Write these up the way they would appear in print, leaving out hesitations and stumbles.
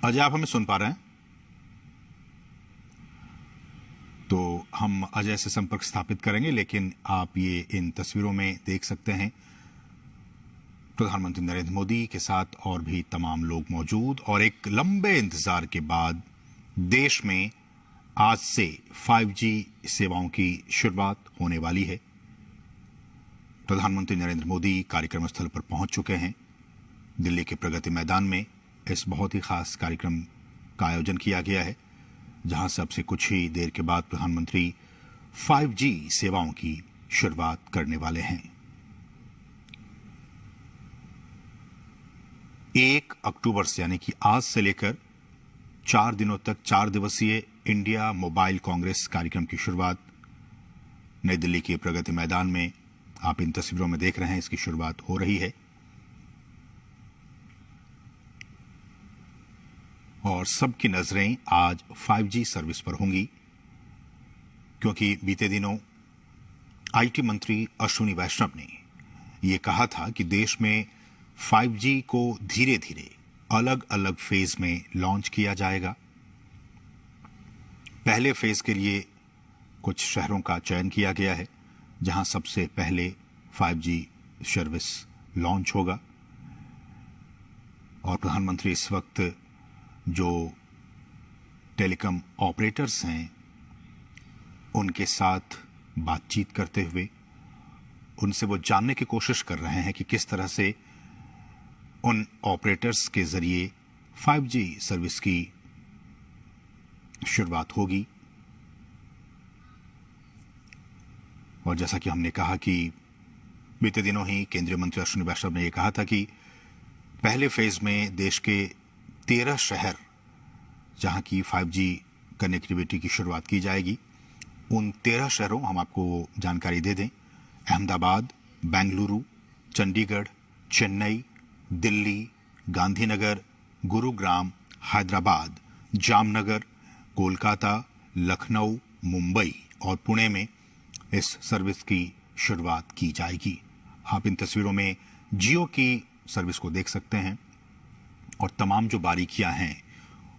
अजय, आप हमें सुन पा रहे हैं? तो हम अजय से संपर्क स्थापित करेंगे, लेकिन आप ये इन तस्वीरों में देख सकते हैं प्रधानमंत्री नरेंद्र मोदी के साथ और भी तमाम लोग मौजूद, और एक लंबे इंतजार के बाद देश में आज से 5G सेवाओं की शुरुआत होने वाली है। प्रधानमंत्री नरेंद्र मोदी कार्यक्रम स्थल पर पहुंच चुके हैं। दिल्ली के प्रगति मैदान में इस बहुत ही खास कार्यक्रम का आयोजन किया गया है, जहां से अब से कुछ ही देर के बाद प्रधानमंत्री 5G सेवाओं की शुरुआत करने वाले हैं। 1 अक्टूबर से, यानी कि आज से लेकर 4 दिनों तक 4 दिवसीय इंडिया मोबाइल कांग्रेस कार्यक्रम की शुरुआत नई दिल्ली के प्रगति मैदान में आप इन तस्वीरों में देख रहे हैं। इसकी शुरुआत हो रही है और सबकी नजरें आज 5G सर्विस पर होंगी, क्योंकि बीते दिनों आईटी मंत्री अश्विनी वैष्णव ने यह कहा था कि देश में 5G को धीरे धीरे अलग अलग फेज में लॉन्च किया जाएगा। पहले फेज के लिए कुछ शहरों का चयन किया गया है, जहां सबसे पहले 5G सर्विस लॉन्च होगा। और प्रधानमंत्री इस वक्त जो टेलीकॉम ऑपरेटर्स हैं उनके साथ बातचीत करते हुए उनसे वो जानने की कोशिश कर रहे हैं कि किस तरह से उन ऑपरेटर्स के जरिए 5G सर्विस की शुरुआत होगी। और जैसा कि हमने कहा कि बीते दिनों ही केंद्रीय मंत्री अश्विनी वैष्णव ने यह कहा था कि पहले फेज में देश के 13 शहर जहां की 5G कनेक्टिविटी की शुरुआत की जाएगी, उन 13 शहरों, हम आपको जानकारी दे दें, अहमदाबाद, बेंगलुरु, चंडीगढ़, चेन्नई, दिल्ली, गांधीनगर, गुरुग्राम, हैदराबाद, जामनगर, कोलकाता, लखनऊ, मुंबई और पुणे में इस सर्विस की शुरुआत की जाएगी। आप इन तस्वीरों में जियो की सर्विस को देख सकते हैं और तमाम जो बारीकियां हैं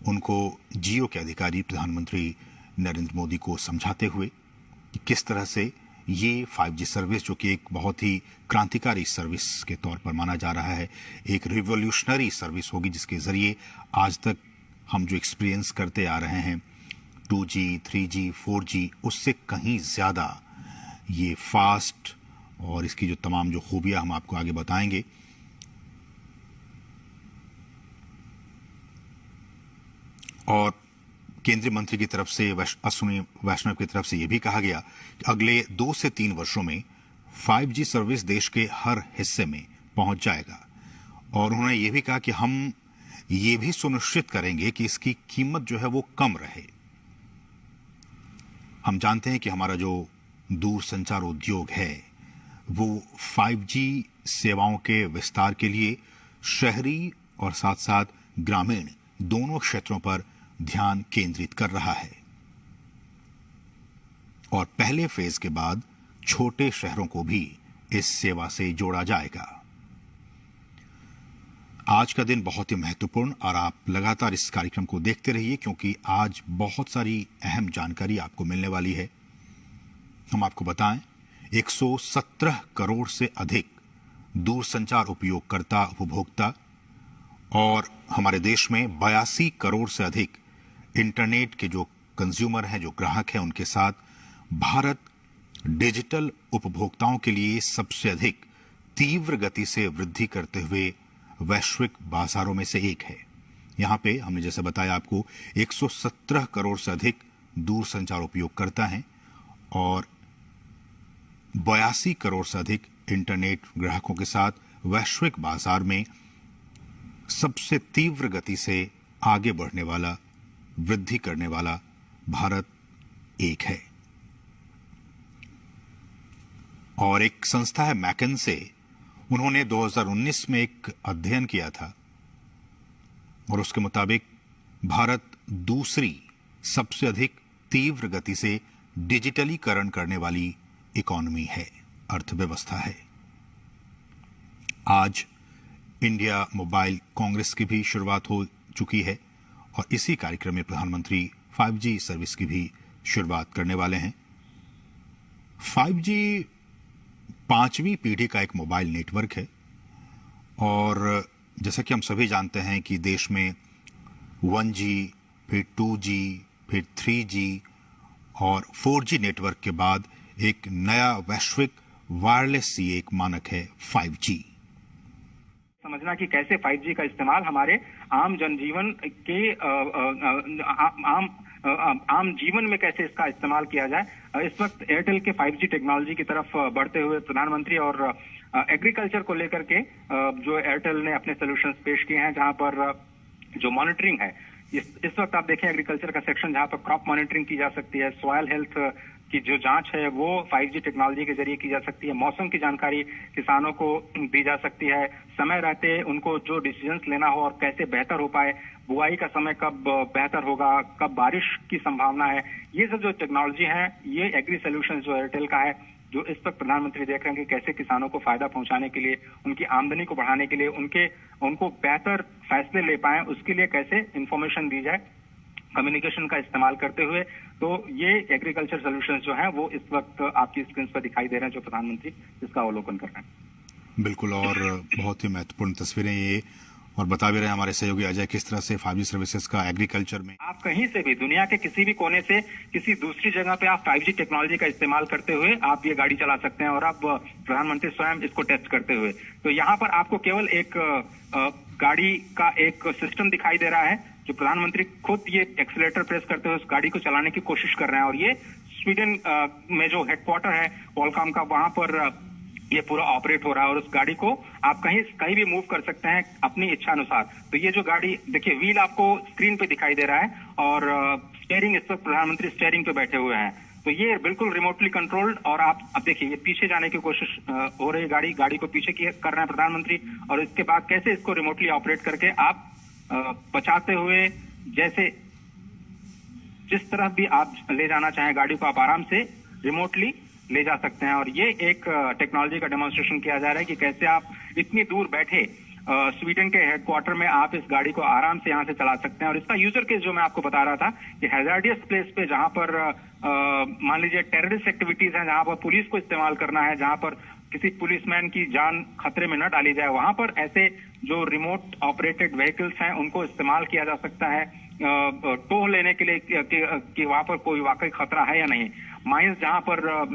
उनको जियो के अधिकारी प्रधानमंत्री नरेंद्र मोदी को समझाते हुए कि किस तरह से ये 5G सर्विस, जो कि एक बहुत ही क्रांतिकारी सर्विस के तौर पर माना जा रहा है, एक रिवॉल्यूशनरी सर्विस होगी, जिसके जरिए आज तक हम जो एक्सपीरियंस करते आ रहे हैं 2G, 3G, 4G, उससे कहीं ज्यादा ये फास्ट, और इसकी जो तमाम जो खूबियां हम आपको आगे बताएंगे। और केंद्रीय मंत्री की तरफ से, अश्विनी वैष्णव की तरफ से यह भी कहा गया कि अगले 2 से 3 वर्षों में 5G सर्विस देश के हर हिस्से में पहुंच जाएगा। और उन्होंने यह भी कहा कि हम ये भी सुनिश्चित करेंगे कि इसकी कीमत जो है वो कम रहे। हम जानते हैं कि हमारा जो दूरसंचार उद्योग है वो 5G सेवाओं के विस्तार के लिए शहरी और साथ साथ ग्रामीण दोनों क्षेत्रों पर ध्यान केंद्रित कर रहा है। और पहले फेज के बाद छोटे शहरों को भी इस सेवा से जोड़ा जाएगा। आज का दिन बहुत ही महत्वपूर्ण, और आप लगातार इस कार्यक्रम को देखते रहिए, क्योंकि आज बहुत सारी अहम जानकारी आपको मिलने वाली है। हम आपको बताएं, 117 करोड़ से अधिक दूरसंचार उपयोगकर्ता, उपभोक्ता, और हमारे देश में 82 करोड़ से अधिक इंटरनेट के जो कंज्यूमर हैं, जो ग्राहक हैं, उनके साथ भारत डिजिटल उपभोक्ताओं के लिए सबसे अधिक तीव्र गति से वृद्धि करते हुए वैश्विक बाजारों में से एक है। यहां पे हमने जैसे बताया आपको 117 करोड़ से अधिक दूरसंचार उपयोगकर्ता हैं और 82 करोड़ से अधिक इंटरनेट ग्राहकों के साथ वैश्विक बाजार में सबसे तीव्र गति से आगे बढ़ने वाला, वृद्धि करने वाला भारत एक है। और एक संस्था है मैकिन्से, उन्होंने 2019 में एक अध्ययन किया था और उसके मुताबिक भारत दूसरी सबसे अधिक तीव्र गति से डिजिटलीकरण करने वाली इकोनॉमी है, अर्थव्यवस्था है। आज इंडिया मोबाइल कांग्रेस की भी शुरुआत हो चुकी है और इसी कार्यक्रम में प्रधानमंत्री 5G सर्विस की भी शुरुआत करने वाले हैं। 5G 5वीं पीढ़ी का एक मोबाइल नेटवर्क है और जैसा कि हम सभी जानते हैं कि देश में 1G, फिर 2G, फिर 3G और 4G नेटवर्क के बाद एक नया वैश्विक वायरलेस एक मानक है 5G। समझना कि कैसे 5G का इस्तेमाल हमारे आम जनजीवन के आम जीवन में कैसे इसका इस्तेमाल किया जाए। इस वक्त एयरटेल के 5G टेक्नोलॉजी की तरफ बढ़ते हुए प्रधानमंत्री और एग्रीकल्चर को लेकर के जो एयरटेल ने अपने सॉल्यूशंस पेश किए हैं, जहां पर जो मॉनिटरिंग है, इस वक्त आप देखें एग्रीकल्चर का सेक्शन जहां पर क्रॉप मॉनिटरिंग की जा सकती है, सॉइल हेल्थ की जो जांच है वो 5G टेक्नोलॉजी के जरिए की जा सकती है, मौसम की जानकारी किसानों को दी जा सकती है, समय रहते उनको जो डिसीजंस लेना हो और कैसे बेहतर हो पाए, बुआई का समय कब बेहतर होगा, कब बारिश की संभावना है, ये सब जो टेक्नोलॉजी है, ये एग्री सॉल्यूशन जो एयरटेल का है, जो इस वक्त प्रधानमंत्री देख रहे हैं कि कैसे किसानों को फायदा पहुंचाने के लिए, उनकी आमदनी को बढ़ाने के लिए, उनको बेहतर फैसले ले पाए, उसके लिए कैसे इंफॉर्मेशन दी जाए कम्युनिकेशन का इस्तेमाल करते हुए। तो ये एग्रीकल्चर सॉल्यूशंस जो हैं वो इस वक्त आपकी स्क्रीन पर दिखाई दे रहे हैं, जो प्रधानमंत्री इसका अवलोकन कर रहे हैं। बिल्कुल, और बहुत ही महत्वपूर्ण तस्वीरें ये, और बता भी रहे हैं हमारे सहयोगी अजय किस तरह से 5G सर्विसेज का एग्रीकल्चर में आप कहीं से भी दुनिया के किसी भी कोने से किसी दूसरी जगह पे आप 5G टेक्नोलॉजी का इस्तेमाल करते हुए आप ये गाड़ी चला सकते हैं, और आप प्रधानमंत्री स्वयं इसको टेस्ट करते हुए। तो यहाँ पर आपको केवल एक गाड़ी का एक सिस्टम दिखाई दे रहा है, जो प्रधानमंत्री खुद ये एक्सीलेटर प्रेस करते हुए उस गाड़ी को चलाने की कोशिश कर रहे हैं, और ये स्वीडन में जो हेडक्वार्टर है क्वालकॉम का, वहां पर ये पूरा ऑपरेट हो रहा है, और उस गाड़ी को आप कहीं भी मूव कर सकते हैं अपनी इच्छा अनुसार। तो ये जो गाड़ी देखिए, व्हील आपको स्क्रीन पे दिखाई दे रहा है, और स्टीयरिंग, इस वक्त प्रधानमंत्री स्टीयरिंग पे बैठे हुए हैं, तो ये बिल्कुल रिमोटली कंट्रोल्ड। और आप अब देखिए, ये पीछे जाने की कोशिश हो रही है, गाड़ी को पीछे कर रहे हैं प्रधानमंत्री, और इसके बाद कैसे इसको रिमोटली ऑपरेट करके आप बचाते हुए, जैसे जिस तरफ भी आप ले जाना चाहें गाड़ी को, आप आराम से रिमोटली ले जा सकते हैं। और ये एक टेक्नोलॉजी का डेमोन्स्ट्रेशन किया जा रहा है कि कैसे आप इतनी दूर बैठे स्वीडन के हेडक्वार्टर में आप इस गाड़ी को आराम से यहाँ से चला सकते हैं। और इसका यूजर केस जो मैं आपको बता रहा था कि हैजार्डियस प्लेस पे, जहां पर मान लीजिए टेररिस्ट एक्टिविटीज हैं, जहां पर पुलिस को इस्तेमाल करना है, जहां पर किसी पुलिसमैन की जान खतरे में न डाली जाए, वहां पर ऐसे जो रिमोट ऑपरेटेड व्हीकल्स हैं उनको इस्तेमाल किया जा सकता है टोह लेने के लिए कि वहां पर कोई वाकई खतरा है या नहीं। माइंस जहां पर